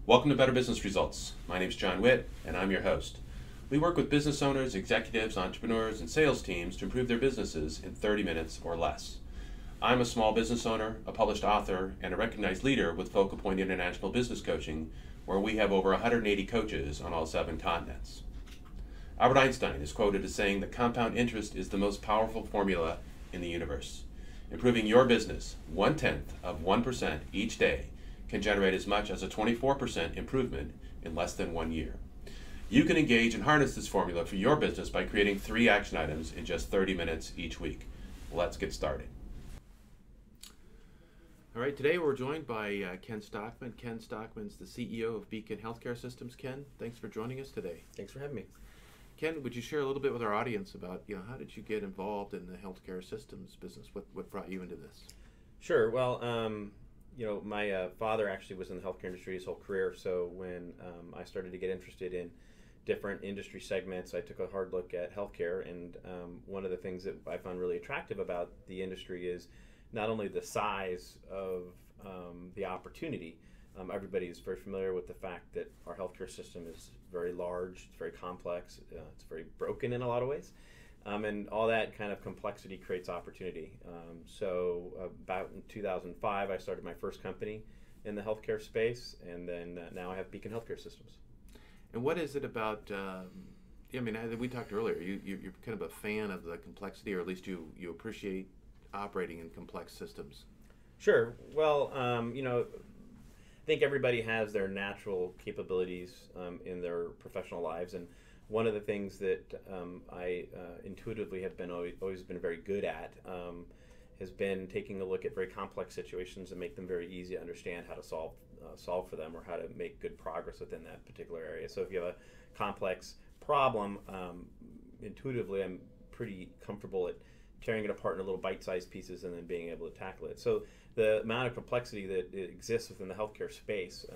Welcome to Better Business Results. My name is John Whitt, and I'm your host. We work with business owners, executives, entrepreneurs, and sales teams to improve their businesses in 30 minutes or less. I'm a small business owner, a published author, and a recognized leader with FocalPoint International Business Coaching, where we have over 180 coaches on all 7 continents. Albert Einstein is quoted as saying that compound interest is the most powerful formula in the universe. Improving your business 0.1% each day can generate as much as a 24% improvement in less than 1 year. You can engage and harness this formula for your business by creating 3 action items in just 30 minutes each week. Let's get started. All right, today we're joined by Ken Stockman. Ken Stockman's the CEO of Beacon Healthcare Systems. Ken, thanks for joining us today. Thanks for having me. Ken, would you share a little bit with our audience about, how did you get involved in the healthcare systems business? What brought you into this? Sure. Well, my father actually was in the healthcare industry his whole career. So when I started to get interested in different industry segments, I took a hard look at healthcare. And one of the things that I found really attractive about the industry is not only the size of the opportunity. Everybody is very familiar with the fact that our healthcare system is very large, it's very complex, it's very broken in a lot of ways. And all that kind of complexity creates opportunity. So about in 2005, I started my first company in the healthcare space, and then now I have Beacon Healthcare Systems. And what is it about, we talked earlier, you're kind of a fan of the complexity, or at least you appreciate operating in complex systems. Sure. Well, I think everybody has their natural capabilities in their professional lives, and one of the things that I intuitively have been always been very good at has been taking a look at very complex situations and make them very easy to understand how to solve for them, or how to make good progress within that particular area. So if you have a complex problem, intuitively I'm pretty comfortable at tearing it apart in little bite-sized pieces and then being able to tackle it. So the amount of complexity that exists within the healthcare space,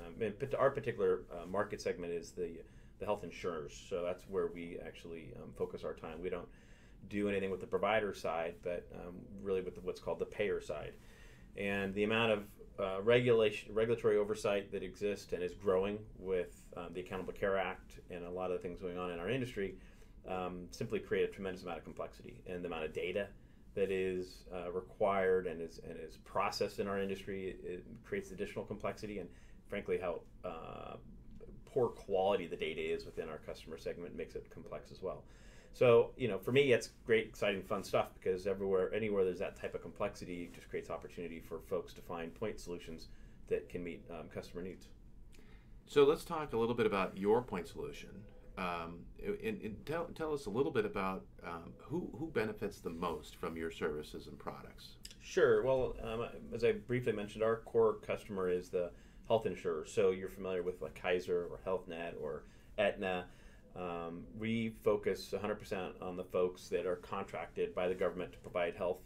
our particular market segment is the health insurers. So that's where we actually focus our time. We don't do anything with the provider side, but really with what's called the payer side. And the amount of regulatory oversight that exists and is growing with the Accountable Care Act and a lot of the things going on in our industry simply create a tremendous amount of complexity, and the amount of data that is required and is processed in our industry, it creates additional complexity, and frankly how poor quality the data is within our customer segment makes it complex as well. So for me it's great, exciting, fun stuff, because anywhere there's that type of complexity, it just creates opportunity for folks to find point solutions that can meet customer needs. So let's talk a little bit about your point solution. And tell us a little bit about who benefits the most from your services and products. Sure. Well, as I briefly mentioned, our core customer is the health insurer. So you're familiar with like Kaiser or Health Net or Aetna. We focus 100% on the folks that are contracted by the government to provide health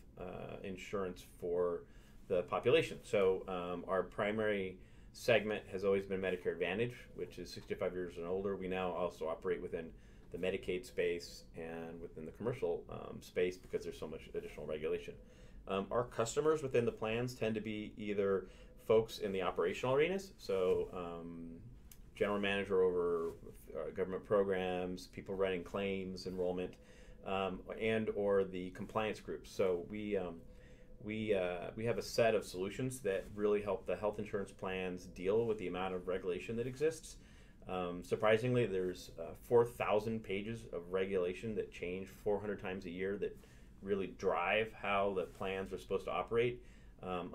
insurance for the population. So our primary segment has always been Medicare Advantage, which is 65 years and older. We now also operate within the Medicaid space and within the commercial space because there's so much additional regulation. Our customers within the plans tend to be either folks in the operational arenas, so general manager over government programs, people running claims, enrollment, and or the compliance groups. So we have a set of solutions that really help the health insurance plans deal with the amount of regulation that exists. Surprisingly, there's 4,000 pages of regulation that change 400 times a year that really drive how the plans are supposed to operate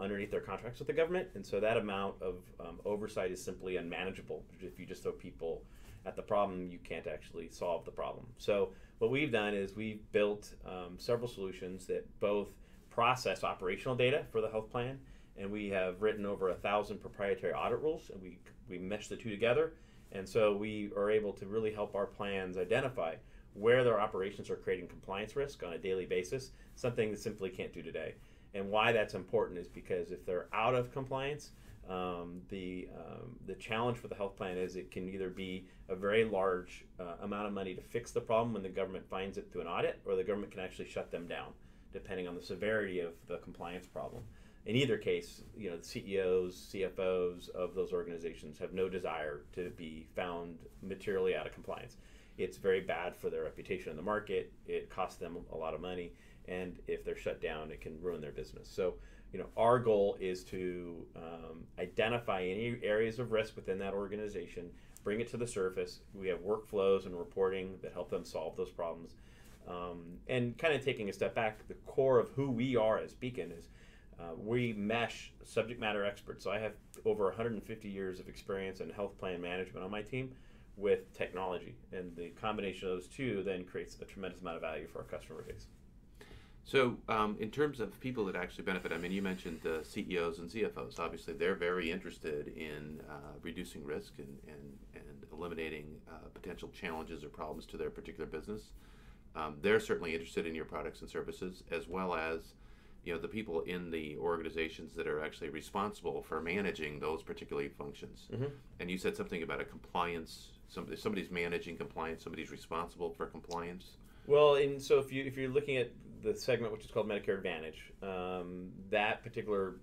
underneath their contracts with the government. And so that amount of oversight is simply unmanageable. If you just throw people at the problem, you can't actually solve the problem. So what we've done is we've built several solutions that both process operational data for the health plan, and we have written over 1,000 proprietary audit rules, and we mesh the two together, and so we are able to really help our plans identify where their operations are creating compliance risk on a daily basis, something that simply can't do today. And why that's important is because if they're out of compliance, the challenge for the health plan is it can either be a very large amount of money to fix the problem when the government finds it through an audit, or the government can actually shut them down, depending on the severity of the compliance problem. in either case, the CEOs, CFOs of those organizations have no desire to be found materially out of compliance. It's very bad for their reputation in the market. It costs them a lot of money, and if they're shut down, it can ruin their business. So, our goal is to identify any areas of risk within that organization, bring it to the surface. We have workflows and reporting that help them solve those problems. And kind of taking a step back, the core of who we are as Beacon is we mesh subject matter experts. So I have over 150 years of experience in health plan management on my team with technology. And the combination of those two then creates a tremendous amount of value for our customer base. So in terms of people that actually benefit, I mean, you mentioned CEOs and CFOs. Obviously, they're very interested in reducing risk and eliminating potential challenges or problems to their particular business. They're certainly interested in your products and services, as well as the people in the organizations that are actually responsible for managing those particular functions. Mm-hmm. And you said something about a compliance. Somebody's managing compliance. Somebody's responsible for compliance. Well, and so if you're looking at the segment which is called Medicare Advantage, that particular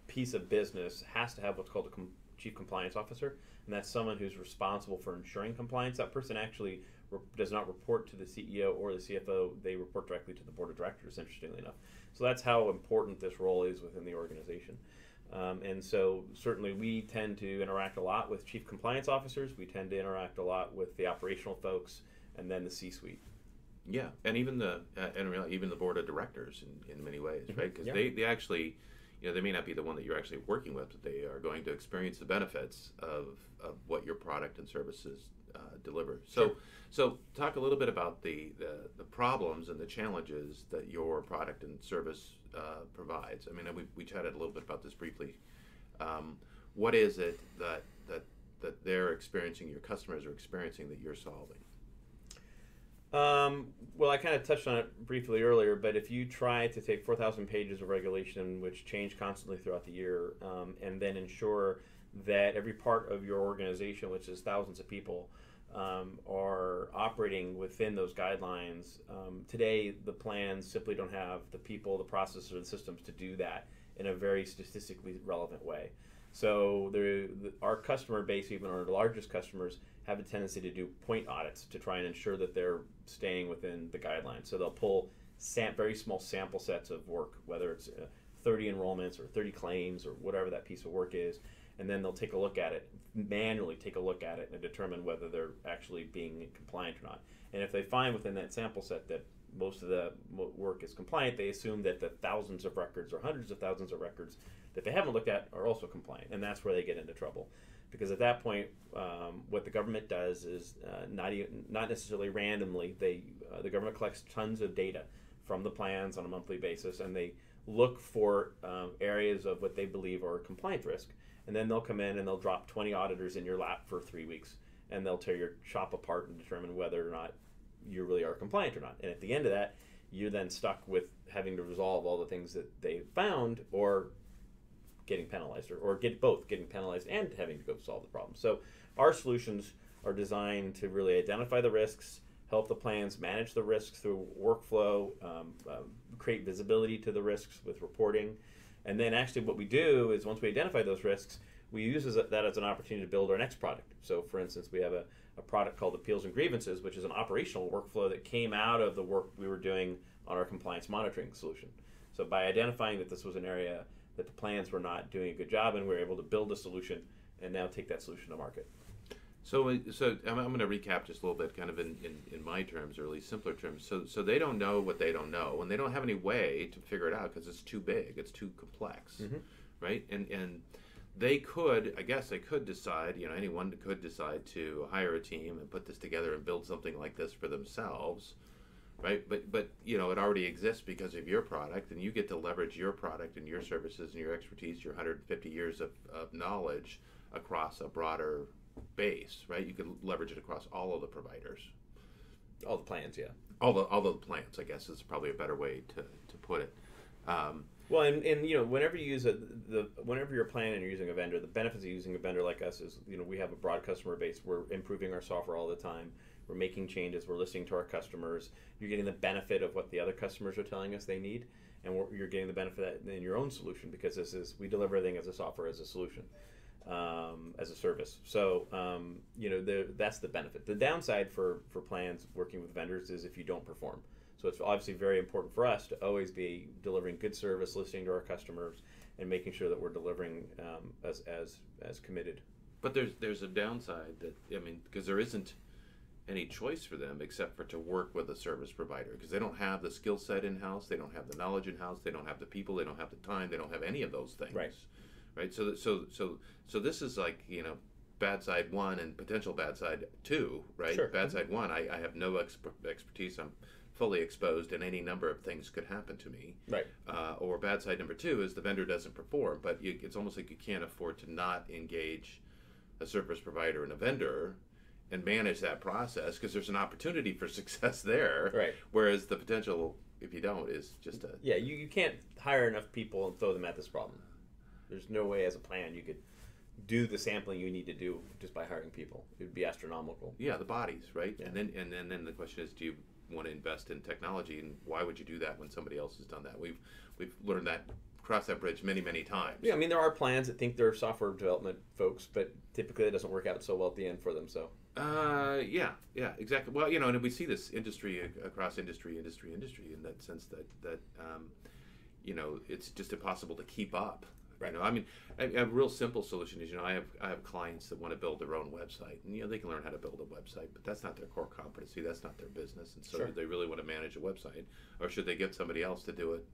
piece of business has to have what's called a chief compliance officer, and that's someone who's responsible for ensuring compliance. That person actually does not report to the CEO or the CFO. They report directly to the board of directors, interestingly enough. So that's how important this role is within the organization. And so certainly we tend to interact a lot with chief compliance officers. We tend to interact a lot with the operational folks, and then the C-suite. Yeah, and even the board of directors in many ways, right? Because they actually, they may not be the one that you're actually working with, but they are going to experience the benefits of what your product and services deliver. So talk a little bit about the problems and the challenges that your product and service provides. I mean, we chatted a little bit about this briefly. What is it that they're experiencing, your customers are experiencing, that you're solving? Well, I kind of touched on it briefly earlier, but if you try to take 4,000 pages of regulation, which change constantly throughout the year, and then ensure that every part of your organization, which is thousands of people, are operating within those guidelines, today the plans simply don't have the people, the processes, or the systems to do that in a very statistically relevant way. So our customer base, even our largest customers, have a tendency to do point audits to try and ensure that they're staying within the guidelines. So they'll pull very small sample sets of work, whether it's 30 enrollments or 30 claims or whatever that piece of work is, and then they'll take a look at it, manually take a look at it, and determine whether they're actually being compliant or not. And if they find within that sample set that most of the work is compliant, they assume that the thousands of records or hundreds of thousands of records that they haven't looked at are also compliant, and that's where they get into trouble. Because at that point, what the government does is not necessarily randomly. The government collects tons of data from the plans on a monthly basis, and they look for areas of what they believe are compliance risk. And then they'll come in and they'll drop 20 auditors in your lap for 3 weeks, and they'll tear your shop apart and determine whether or not you really are compliant or not. And at the end of that, you're then stuck with having to resolve all the things that they found, or getting penalized, or getting penalized and having to go solve the problem. So our solutions are designed to really identify the risks, help the plans manage the risks through workflow, create visibility to the risks with reporting. And then actually what we do is, once we identify those risks, we use that as an opportunity to build our next product. So for instance, we have a product called Appeals and Grievances, which is an operational workflow that came out of the work we were doing on our compliance monitoring solution. So by identifying that this was an area that the plans were not doing a good job, and we were able to build a solution and now take that solution to market. So I'm going to recap just a little bit, kind of in my terms, or at least simpler terms. So they don't know what they don't know, and they don't have any way to figure it out because it's too big, it's too complex, right? And they could decide, anyone could decide to hire a team and put this together and build something like this for themselves, right? But it already exists because of your product, and you get to leverage your product and your services and your expertise, your 150 years of knowledge across a broader base, right? You could leverage it across all of the providers, all the plans, yeah. All the plans, I guess, is probably a better way to put it. Well, and whenever you use whenever you're a plan and you're using a vendor, the benefits of using a vendor like us is, we have a broad customer base. We're improving our software all the time. We're making changes. We're listening to our customers. You're getting the benefit of what the other customers are telling us they need, and you're getting the benefit of that in your own solution, because we deliver everything as a software, as a solution, as a service. So that's the benefit. The downside for plans working with vendors is if you don't perform. So it's obviously very important for us to always be delivering good service, listening to our customers, and making sure that we're delivering as committed. But there's a downside because there isn't any choice for them except for to work with a service provider, because they don't have the skill set in-house, they don't have the knowledge in-house, they don't have the people, they don't have the time, they don't have any of those things. Right. So this is like, bad side one and potential bad side two, right? Sure. Bad side one, I have no expertise. I'm fully exposed, and any number of things could happen to me. Right. Or bad side number two is the vendor doesn't perform, but it's almost like you can't afford to not engage a service provider and a vendor and manage that process, because there's an opportunity for success there. Right. Whereas the potential, if you don't, is just you can't hire enough people and throw them at this problem. There's no way as a plan you could do the sampling you need to do just by hiring people. It would be astronomical. Yeah, the bodies, right? Yeah. And then the question is, do you want to invest in technology, and why would you do that when somebody else has done that? We've learned that, crossed that bridge many times. Yeah, there are plans that think they're software development folks, but typically it doesn't work out so well at the end for them. So yeah, exactly. Well, and we see this across industry in that sense that it's just impossible to keep up. Right. A real simple solution is, I have clients that want to build their own website, and they can learn how to build a website, but that's not their core competency. That's not their business. And so, Sure. Do they really want to manage a website, or should they get somebody else to do it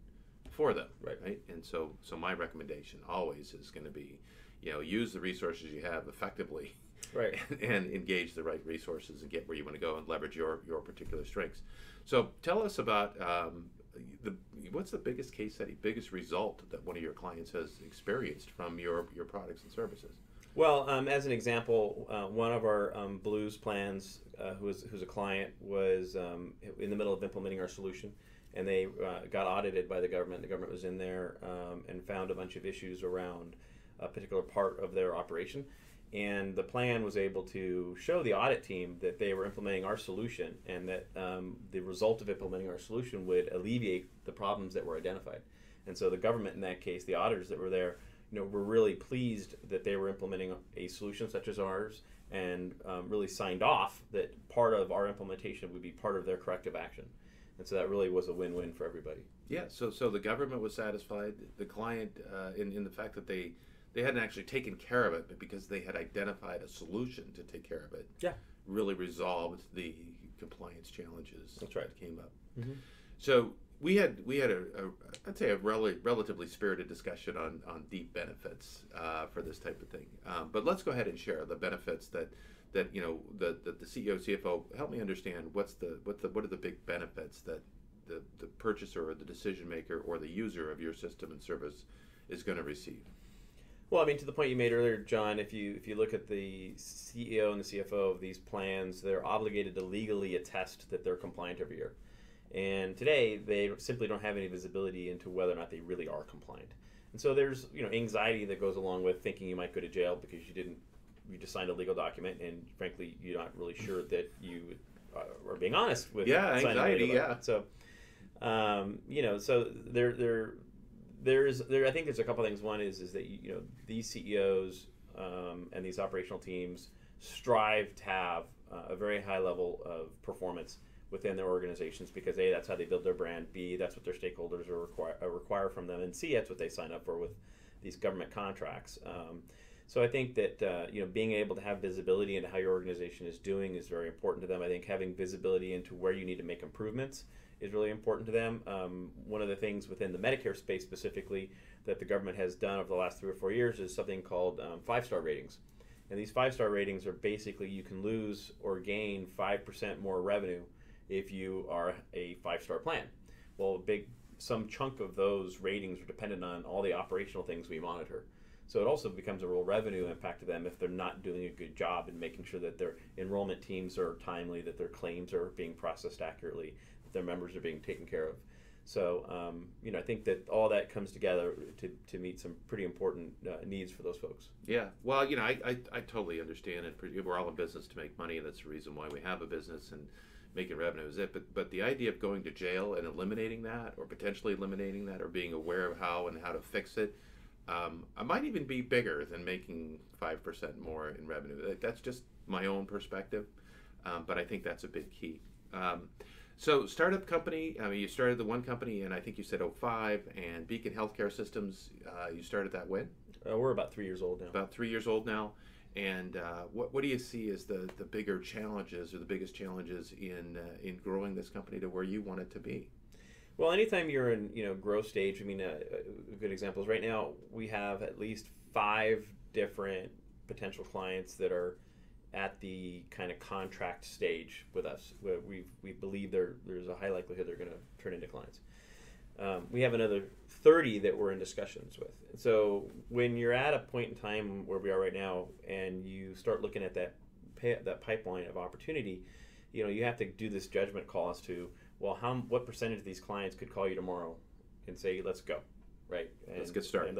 for them? Right. And so my recommendation always is going to be, use the resources you have effectively, right, and engage the right resources and get where you want to go and leverage your particular strengths. So tell us about what's the biggest case study, biggest result that one of your clients has experienced from your products and services? Well, as an example, one of our Blues plans, who's a client, was in the middle of implementing our solution, and they got audited by the government. The government was in there and found a bunch of issues around a particular part of their operation. And the plan was able to show the audit team that they were implementing our solution, and that the result of implementing our solution would alleviate the problems that were identified. And so the government, in that case, the auditors that were there, were really pleased that they were implementing a solution such as ours, and really signed off that part of our implementation would be part of their corrective action. And so that really was a win-win for everybody. Yeah, so the government was satisfied, the client, in the fact that they hadn't actually taken care of it, but because they had identified a solution to take care of it, yeah, really resolved the compliance challenges. That's right. That came up. Mm-hmm. So we had I'd say a relatively spirited discussion on deep benefits for this type of thing. But let's go ahead and share the benefits that the CEO, CFO, help me understand what are the big benefits that the purchaser or the decision maker or the user of your system and service is going to receive. Well, to the point you made earlier, John, if you look at the CEO and the CFO of these plans, they're obligated to legally attest that they're compliant every year. And today, they simply don't have any visibility into whether or not they really are compliant. And so there's anxiety that goes along with thinking you might go to jail because you just signed a legal document, and frankly, you're not really sure that you are being honest with anxiety. Yeah. So, so I think there's a couple things. One is that these CEOs and these operational teams strive to have a very high level of performance within their organizations, because A, that's how they build their brand, B, that's what their stakeholders require from them, and C, that's what they sign up for with these government contracts. So I think that being able to have visibility into how your organization is doing is very important to them. I think having visibility into where you need to make improvements is really important to them. One of the things within the Medicare space specifically that the government has done over the last 3 or 4 years is something called 5-star ratings. And these 5-star ratings are basically you can lose or gain 5% more revenue if you are a 5-star plan. Well, some chunk of those ratings are dependent on all the operational things we monitor. So it also becomes a real revenue impact to them if they're not doing a good job in making sure that their enrollment teams are timely, that their claims are being processed accurately, that their members are being taken care of. So, I think that all that comes together to meet some pretty important needs for those folks. Yeah. Well, I totally understand it. We're all in business to make money, and that's the reason why we have a business, and making revenue is it. But the idea of going to jail and eliminating that, or potentially eliminating that, or being aware of how to fix it, I might even be bigger than making 5% more in revenue. That's just my own perspective, but I think that's a big key. So startup company, I mean, you started the one company, and I think you said '05, and Beacon Healthcare Systems, you started that when? We're about 3 years old now. About 3 years old now. And what do you see as the bigger challenges, or the biggest challenges in growing this company to where you want it to be? Well, anytime you're in growth stage, I mean, a good example is right now we have at least 5 different potential clients that are at the kind of contract stage with us, where we believe there's a high likelihood they're going to turn into clients. We have another 30 that we're in discussions with. So when you're at a point in time where we are right now, and you start looking at that pipeline of opportunity, you have to do this judgment call as to, well, what percentage of these clients could call you tomorrow and say, let's go, right? Let's get started.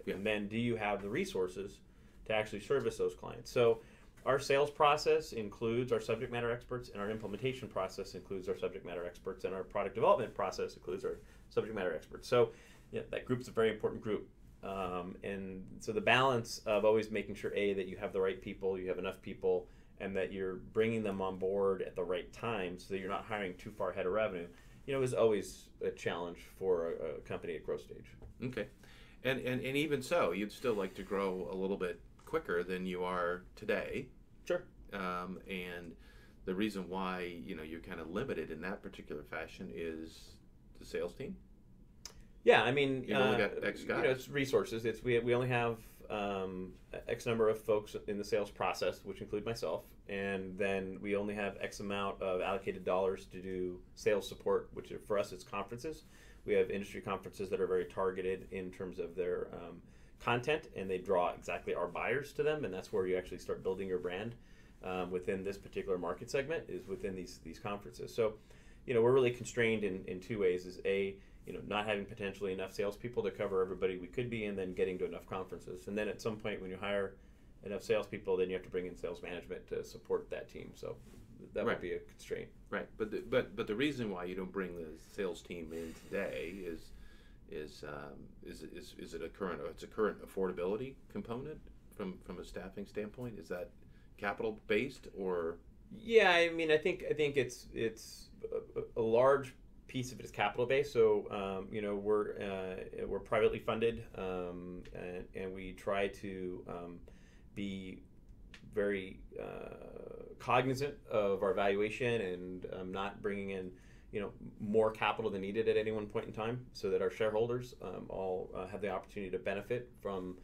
Yeah. And then do you have the resources to actually service those clients? So our sales process includes our subject matter experts, and our implementation process includes our subject matter experts, and our product development process includes our subject matter experts. So that group's a very important group. And so the balance of always making sure, that you have the right people, you have enough people, and that you're bringing them on board at the right time so that you're not hiring too far ahead of revenue, is always a challenge for a company at growth stage. Okay. And even so, you'd still like to grow a little bit quicker than you are today. Sure. And the reason why you're kind of limited in that particular fashion is the sales team. Yeah, I mean, you've only got X guys. It's resources. We only have X number of folks in the sales process, which include myself, and then we only have X amount of allocated dollars to do sales support, which for us it's conferences. We have industry conferences that are very targeted in terms of their content, and they draw exactly our buyers to them, and that's where you actually start building your brand within this particular market segment, is within these conferences. So, we're really constrained in 2 ways: is not having potentially enough salespeople to cover everybody we could be, and then getting to enough conferences. And then at some point, when you hire enough salespeople, then you have to bring in sales management to support that team. So that would be a constraint. Right. But the reason why you don't bring the sales team in today is it a current affordability component from a staffing standpoint? Is that capital based, or? Yeah, I mean, I think it's a large piece of it is capital based. So we're privately funded, and we try to be very cognizant of our valuation, and not bringing in more capital than needed at any one point in time, so that our shareholders all have the opportunity to benefit from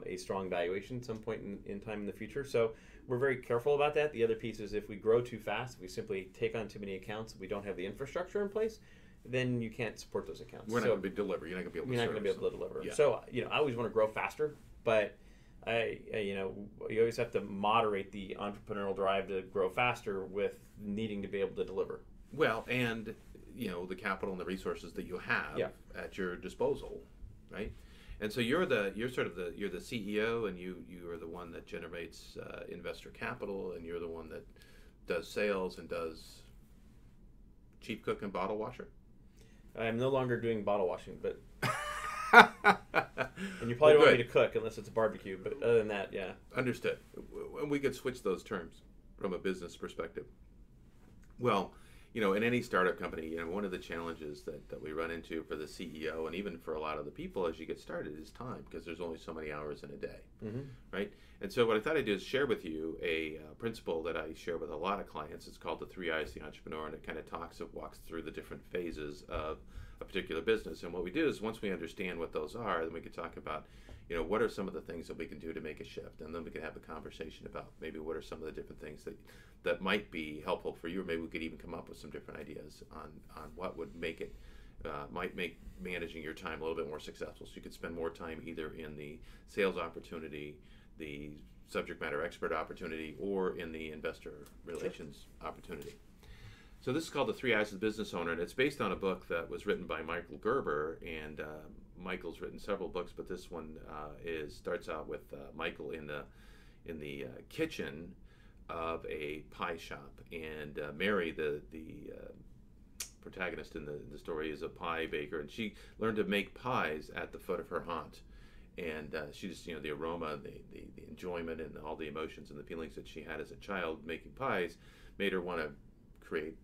a strong valuation at some point in time in the future. So we're very careful about that. The other piece is, if we grow too fast, if we simply take on too many accounts, we don't have the infrastructure in place, then you can't support those accounts. We're not going to be deliver. You're not going to be able to. You're not going to be able to deliver. Yeah. So I always want to grow faster, but you always have to moderate the entrepreneurial drive to grow faster with needing to be able to deliver. Well, and the capital and the resources that you have at your disposal, right? And so you're the CEO, and you are the one that generates investor capital, and you're the one that does sales and does cheap cook and bottle washer. I'm no longer doing bottle washing, but and you probably don't want me to cook unless it's a barbecue. But other than that, yeah. Understood. We could switch those terms from a business perspective. Well, in any startup company, one of the challenges that we run into for the CEO, and even for a lot of the people as you get started, is time, because there's only so many hours in a day, right? And so what I thought I'd do is share with you a principle that I share with a lot of clients. It's called the 3 I's of the Entrepreneur, and it kind of walks through the different phases of a particular business. And what we do is, once we understand what those are, then we can talk about, what are some of the things that we can do to make a shift, and then we can have a conversation about maybe what are some of the different things that might be helpful for you, or maybe we could even come up with some different ideas on what would make it might make managing your time a little bit more successful. So you could spend more time either in the sales opportunity, the subject matter expert opportunity, or in the investor relations opportunity. So this is called The Three Eyes of the Business Owner, and it's based on a book that was written by Michael Gerber, and Michael's written several books, but this one starts out with Michael in the kitchen of a pie shop, and Mary, the protagonist in the story, is a pie baker, and she learned to make pies at the foot of her haunt. And she just, the aroma, the enjoyment, and all the emotions and the feelings that she had as a child making pies made her want to create,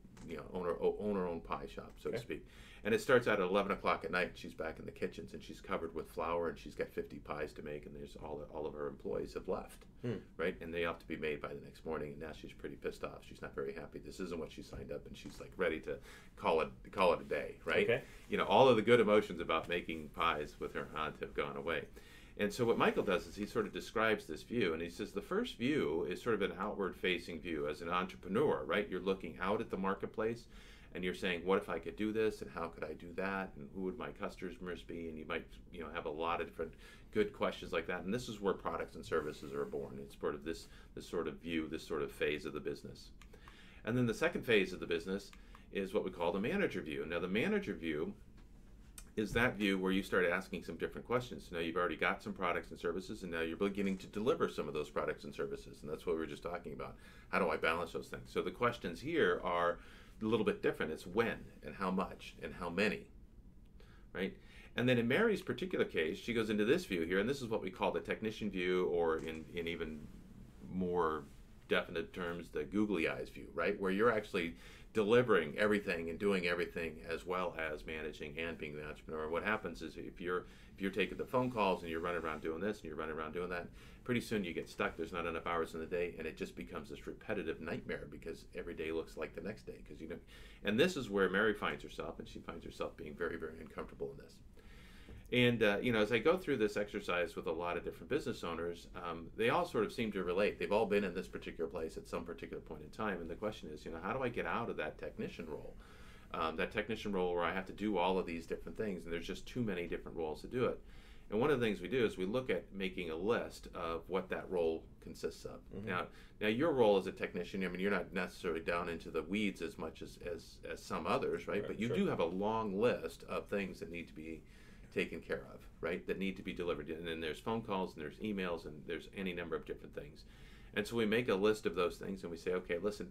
own her own pie shop, so to speak. And it starts out at 11 o'clock at night. She's back in the kitchens, and she's covered with flour, and she's got 50 pies to make, and there's all of her employees have left, right? And they have to be made by the next morning, and now she's pretty pissed off. She's not very happy. This isn't what she signed up, and she's like ready to call it a day, right? Okay. All of the good emotions about making pies with her aunt have gone away. And so what Michael does is he sort of describes this view, and he says the first view is sort of an outward-facing view. As an entrepreneur, right? You're looking out at the marketplace, and you're saying, what if I could do this, and how could I do that, and who would my customers be? And you might, have a lot of different good questions like that. And this is where products and services are born. It's sort of this sort of view, this sort of phase of the business. And then the second phase of the business is what we call the manager view. Now, the manager view is that view where you start asking some different questions. Now you've already got some products and services, and now you're beginning to deliver some of those products and services, and that's what we were just talking about. How do I balance those things? So the questions here are a little bit different. It's when, and how much, and how many, right? And then in Mary's particular case, she goes into this view here, and this is what we call the technician view, or in even more definite terms, the googly eyes view, right? Where you're actually delivering everything and doing everything, as well as managing and being the entrepreneur. What happens is if you're taking the phone calls and you're running around doing this and you're running around doing that, pretty soon you get stuck. There's not enough hours in the day, and it just becomes this repetitive nightmare because every day looks like the next day. And this is where Mary finds herself, and she finds herself being very, very uncomfortable in this. And as I go through this exercise with a lot of different business owners, they all sort of seem to relate. They've all been in this particular place at some particular point in time, and the question is, how do I get out of that technician role? That technician role where I have to do all of these different things, and there's just too many different roles to do it. And one of the things we do is we look at making a list of what that role consists of. Now your role as a technician, you're not necessarily down into the weeds as much as some others, right? But you do have a long list of things that need to be taken care of, right? That need to be delivered. And then there's phone calls, and there's emails, and there's any number of different things. And so we make a list of those things, and we say, okay, listen,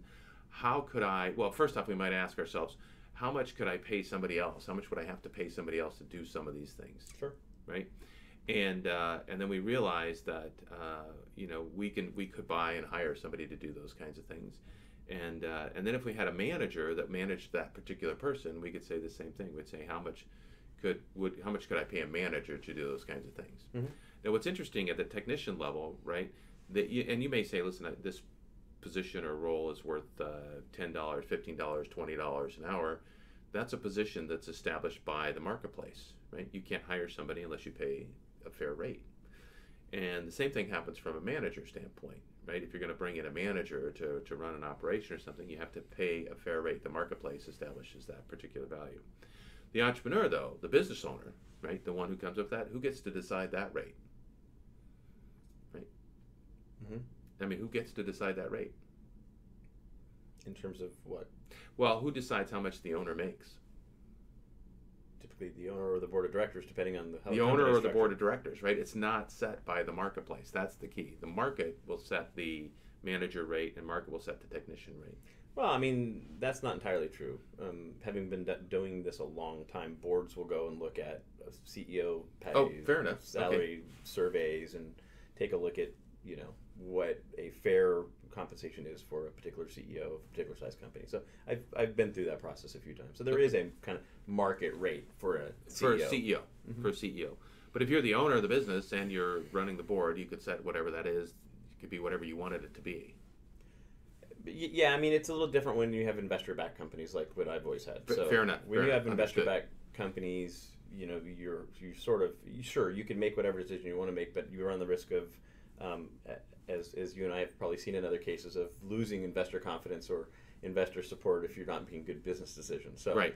how could I, well, first off, we might ask ourselves, how much could I pay somebody else? How much would I have to pay somebody else to do some of these things? Sure. Right? And then we realize that, we could buy and hire somebody to do those kinds of things. And then if we had a manager that managed that particular person, we could say the same thing. We'd say, how much could I pay a manager to do those kinds of things? Now, what's interesting at the technician level, right? And you may say, listen, this position or role is worth $10, $15, $20 an hour. That's a position that's established by the marketplace, right? You can't hire somebody unless you pay a fair rate. And the same thing happens from a manager standpoint, right? If you're going to bring in a manager to run an operation or something, you have to pay a fair rate. The marketplace establishes that particular value. The entrepreneur, though, the business owner, right, the one who comes up with that, who gets to decide that rate? Right? Who gets to decide that rate? In terms of what? Well, who decides how much the owner makes? Typically the owner or the board of directors, depending on the owner or the board of directors, right? It's not set by the marketplace. That's the key. The market will set the manager rate, and market will set the technician rate. Well, that's not entirely true. Having been doing this a long time, boards will go and look at CEO pays, fair enough. salary surveys, and take a look at what a fair compensation is for a particular CEO of a particular size company. So I've been through that process a few times. So there is a kind of market rate for a CEO. For a CEO. For a CEO. But if you're the owner of the business and you're running the board, you could set whatever that is. It could be whatever you wanted it to be. Yeah, it's a little different when you have investor-backed companies like what I've always had. So fair enough. When you have investor-backed companies, you're sort of, sure, you can make whatever decision you want to make, but you run the risk of, as you and I have probably seen in other cases, of losing investor confidence or investor support if you're not making good business decisions. So right.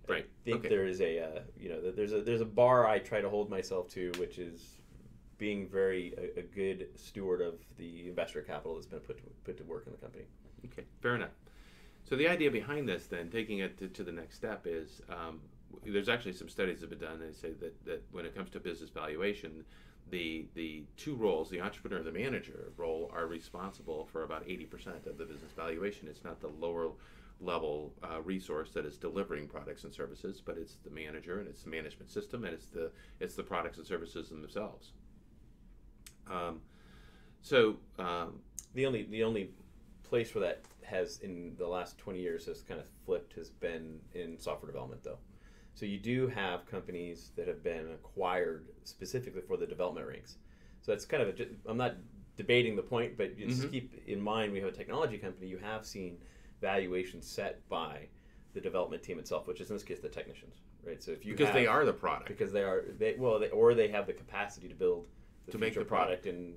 I think there is there's a bar I try to hold myself to, which is being a good steward of the investor capital that's been put to work in the company. Okay, fair enough. So the idea behind this, then, taking it to the next step, is there's actually some studies that have been done. They say that when it comes to business valuation, the two roles, the entrepreneur and the manager role, are responsible for about 80% of the business valuation. It's not the lower level resource that is delivering products and services, but it's the manager, and it's the management system, and it's the products and services themselves. The only place where that has, in the last 20 years, has kind of flipped has been in software development, though. So you do have companies that have been acquired specifically for the development ranks. So that's kind of I'm not debating the point, but just keep in mind, we have a technology company. You have seen valuations set by the development team itself, which is in this case the technicians, right? So if you they are the product, because they have the capacity to build to make the product and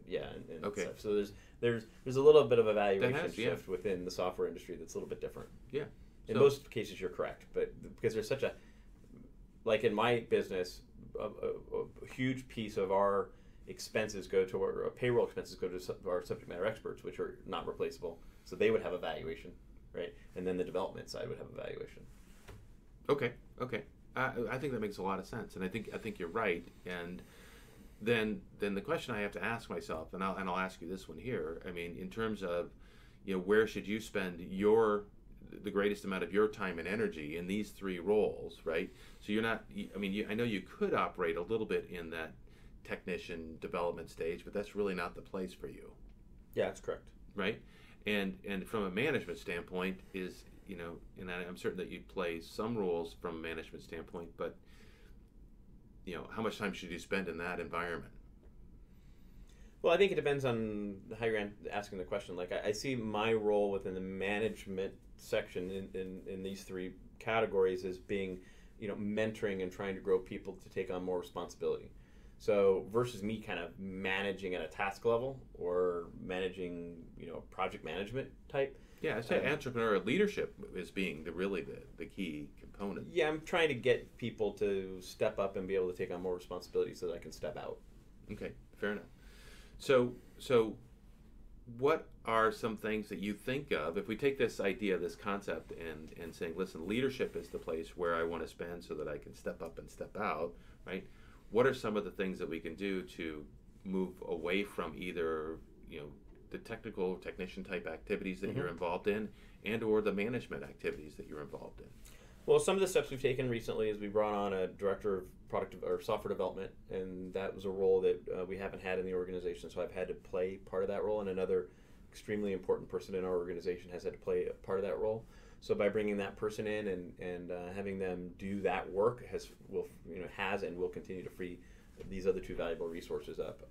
okay. Stuff. So there's a little bit of a valuation shift within the software industry that's a little bit different. Yeah. In most cases, you're correct, but because there's such a, like in my business, a huge piece of our expenses go to our payroll expenses go to our subject matter experts, which are not replaceable. So they would have a valuation, right? And then the development side would have a valuation. Okay. I think that makes a lot of sense, and I think you're right. And then the question I have to ask myself, and I'll ask you this one here. I mean, in terms of, where should you spend the greatest amount of your time and energy in these three roles, right? So you're not. I know you could operate a little bit in that technician development stage, but that's really not the place for you. Yeah, that's correct. Right, and from a management standpoint and I'm certain that you play some roles from a management standpoint, but how much time should you spend in that environment? Well, I think it depends on how you're asking the question. Like, I see my role within the management section in these three categories as being, mentoring and trying to grow people to take on more responsibility. So versus me kind of managing at a task level or managing, project management type. Yeah, I'd say entrepreneurial leadership is being the key component. Yeah, I'm trying to get people to step up and be able to take on more responsibility so that I can step out. Okay, fair enough. So what are some things that you think of, if we take this idea, this concept, and saying, listen, leadership is the place where I want to spend so that I can step up and step out, right? What are some of the things that we can do to move away from either, the technician type activities that you're involved in, and or the management activities that you're involved in? Well, some of the steps we've taken recently is we brought on a director of product or software development, and that was a role that we haven't had in the organization, so I've had to play part of that role, and another extremely important person in our organization has had to play a part of that role. So by bringing that person in and having them do that work has and will continue to free these other two valuable resources up.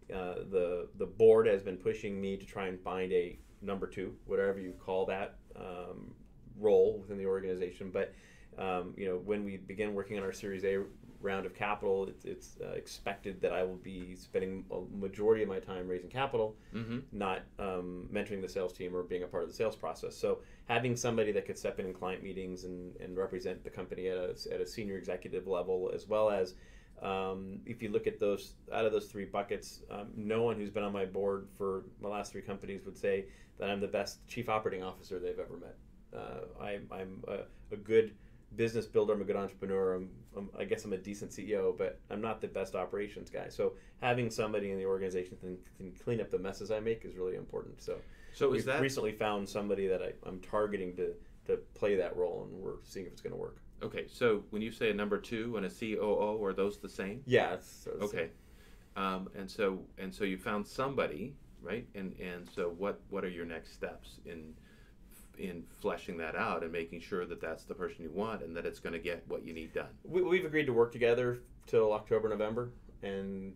The board has been pushing me to try and find a number two, whatever you call that role within the organization. But when we begin working on our Series A round of capital, it's expected that I will be spending a majority of my time raising capital, not mentoring the sales team or being a part of the sales process. So having somebody that could step in client meetings and represent the company at a senior executive level, as well as if you look at those, out of those three buckets, no one who's been on my board for my last three companies would say that I'm the best chief operating officer they've ever met. I'm a good business builder. I'm a good entrepreneur. I guess I'm a decent CEO, but I'm not the best operations guy. So having somebody in the organization that can clean up the messes I make is really important. So we've recently found somebody that I'm targeting to play that role, and we're seeing if it's going to work. Okay, so when you say a number two and a COO, are those the same? Yeah. It's okay. And so you found somebody, right? And so what are your next steps in fleshing that out and making sure that that's the person you want and that it's going to get what you need done? We've agreed to work together till October, November, and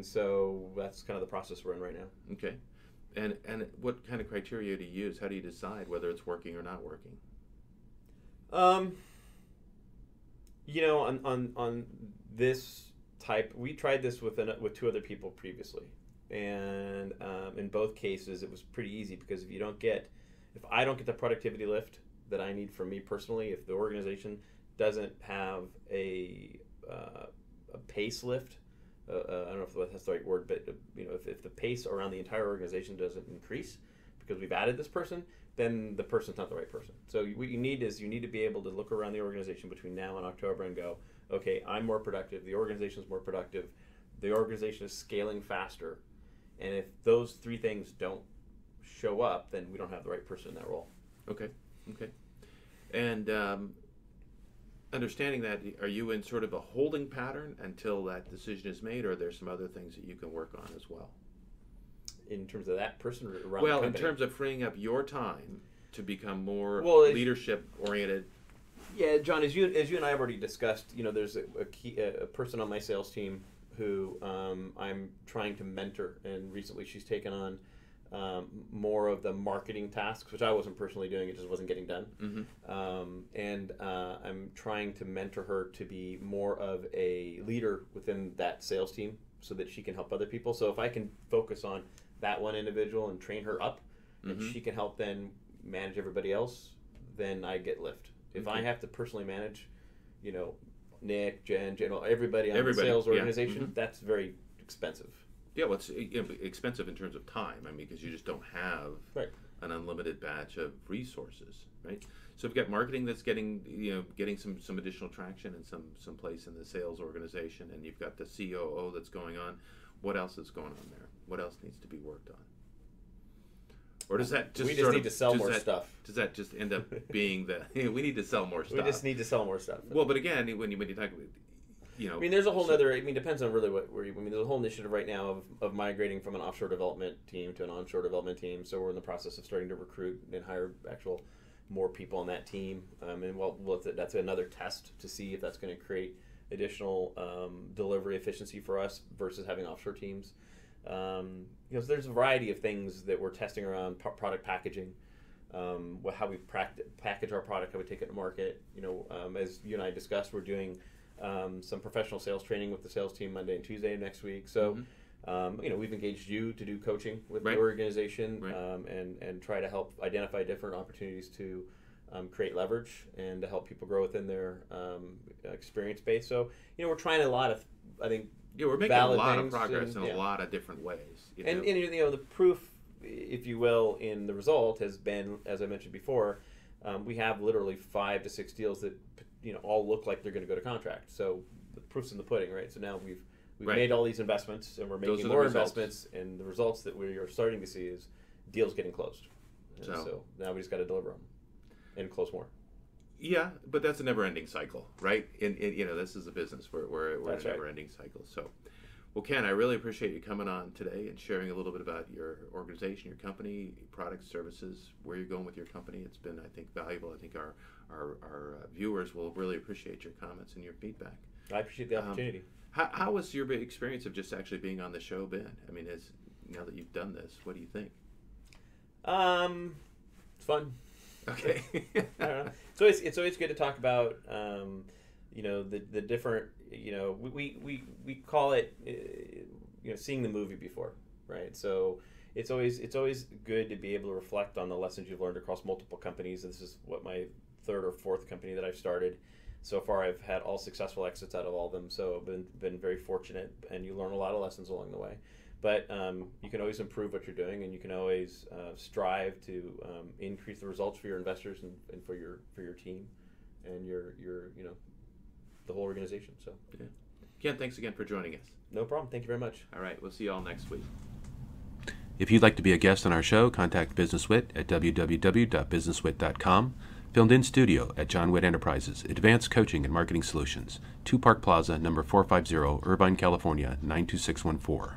so that's kind of the process we're in right now. Okay. And what kind of criteria do you use? How do you decide whether it's working or not working? On this type, we tried this with two other people previously, and in both cases it was pretty easy, because if I don't get the productivity lift that I need from me personally, if the organization doesn't have a pace lift, I don't know if that's the right word, but if the pace around the entire organization doesn't increase because we've added this person, then the person's not the right person. So what you need is you need to be able to look around the organization between now and October and go, okay, I'm more productive, the organization's more productive, the organization is scaling faster, and if those three things don't show up, then we don't have the right person in that role. Okay. And understanding that, are you in sort of a holding pattern until that decision is made, or are there some other things that you can work on as well? In terms of that person or around Well, the in company? terms of freeing up your time to become more leadership oriented. Yeah, John, as you and I have already discussed, there's a person on my sales team who I'm trying to mentor, and recently she's taken on more of the marketing tasks, which I wasn't personally doing; it just wasn't getting done. And I'm trying to mentor her to be more of a leader within that sales team, so that she can help other people. So if I can focus on that one individual and train her up, and she can help then manage everybody else, then I get lift. If I have to personally manage, Nick, Jen, everybody on the sales organization, that's very expensive. Yeah, well, it's expensive in terms of time. I mean, because you just don't have an unlimited batch of resources, right? So we've got marketing that's getting some additional traction and some place in the sales organization, and you've got the COO that's going on. What else is going on there? What else needs to be worked on? Or does that just need to sell more stuff? Does that just end up being we need to sell more stuff? We just need to sell more stuff. Well, but again, when you talk about, there's a whole other. depends on really there's a whole initiative right now of migrating from an offshore development team to an onshore development team. So we're in the process of starting to recruit and hire more people on that team. That's another test to see if that's going to create additional delivery efficiency for us versus having offshore teams. So there's a variety of things that we're testing around product packaging, how we package our product, how we take it to market. As you and I discussed, we're doing some professional sales training with the sales team Monday and Tuesday of next week. So, we've engaged you to do coaching with the organization, and try to help identify different opportunities to create leverage and to help people grow within their experience base. So, we're trying a lot of, I think, we're making a lot of progress in a lot of different ways. And the proof, if you will, in the result has been, as I mentioned before, we have literally 5 to 6 deals that all look like they're going to go to contract. So the proof's in the pudding, right? So now we've made all these investments, and we're making more investments, and the results that we are starting to see is deals getting closed. So now we just got to deliver them and close more. Yeah, but that's a never-ending cycle, right? This is a business where we're in a never-ending cycle. So, well, Ken, I really appreciate you coming on today and sharing a little bit about your organization, your company, products, services, where you're going with your company. It's been, I think, valuable. I think our viewers will really appreciate your comments and your feedback. I appreciate the opportunity. How was your experience of just actually being on the show been? I mean, now that you've done this, what do you think? It's fun. Okay. I don't know. It's always good to talk about the different we call it seeing the movie before, right? So it's always good to be able to reflect on the lessons you've learned across multiple companies. This is my 3rd or 4th company that I've started. So far, I've had all successful exits out of all of them. So I've been very fortunate, and you learn a lot of lessons along the way. But you can always improve what you're doing, and you can always strive to increase the results for your investors and for your team and your the whole organization. So, Ken, thanks again for joining us. No problem. Thank you very much. All right, we'll see you all next week. If you'd like to be a guest on our show, contact BusinessWhitt at www.businesswhitt.com. Filmed in studio at John Whitt Enterprises, Advanced Coaching and Marketing Solutions, 2 Park Plaza, number 450, Irvine, California, 92614.